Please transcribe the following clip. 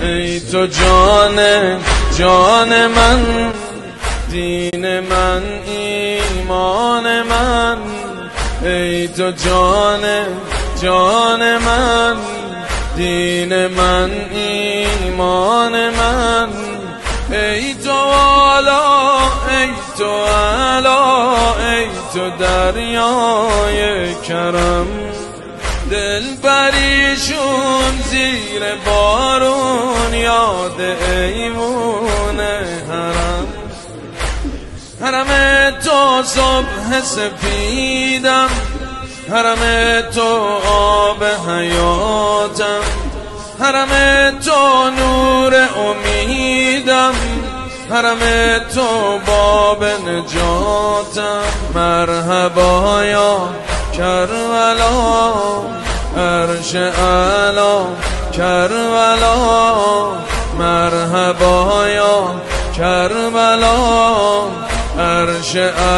ای تو جان من، دین من، ایمان من. ای تو جان من، دین من، ایمان من. ای تو والا، ای تو علا، ای تو دریای کرم. دل بریشون زیر بارون، یاد ایوون حرم. حرم تو صبح سپیدم، حرم تو آب حیاتم، حرم تو نور امیدم، حرم تو باب نجاتم. مرحبا یا کربلا، عرش اعلا کربلا. مرحبا یا کربلا، عرش اعلا.